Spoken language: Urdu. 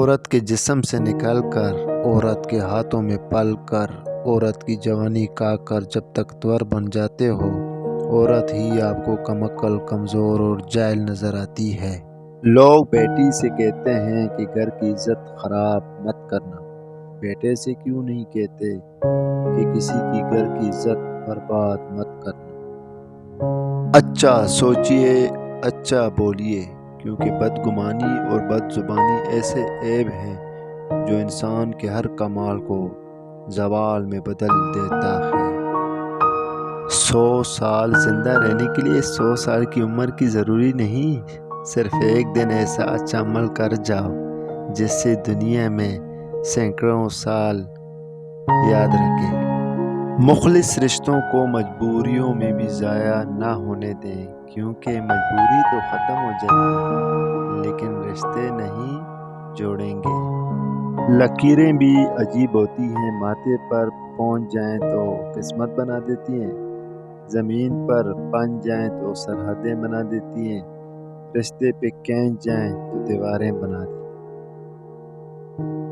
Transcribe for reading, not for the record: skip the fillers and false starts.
عورت کے جسم سے نکل کر، عورت کے ہاتھوں میں پل کر، عورت کی جوانی کا کر جب تک تور بن جاتے ہو، عورت ہی آپ کو کم عقل، کمزور اور جاہل نظر آتی ہے۔ لوگ بیٹی سے کہتے ہیں کہ گھر کی عزت خراب مت کرنا، بیٹے سے کیوں نہیں کہتے کہ کسی کی گھر کی عزت برباد مت کرنا؟ اچھا سوچئے، اچھا بولیے، کیونکہ بدگمانی اور بد زبانی ایسے عیب ہیں جو انسان کے ہر کمال کو زوال میں بدل دیتا ہے۔ 100 سال زندہ رہنے کے لیے 100 سال کی عمر کی ضروری نہیں، صرف ایک دن ایسا اچھا عمل کر جاؤ جس سے دنیا میں سینکڑوں سال یاد رکھے۔ مخلص رشتوں کو مجبوریوں میں بھی ضائع نہ ہونے دیں، کیونکہ مجبوری تو ختم ہو جائے گی لیکن رشتے نہیں جوڑیں گے۔ لکیریں بھی عجیب ہوتی ہیں، ماتھے پر پہنچ جائیں تو قسمت بنا دیتی ہیں، زمین پر بن جائیں تو سرحدیں بنا دیتی ہیں، رشتے پہ کھینچ جائیں تو دیواریں بنا دیتی ہیں۔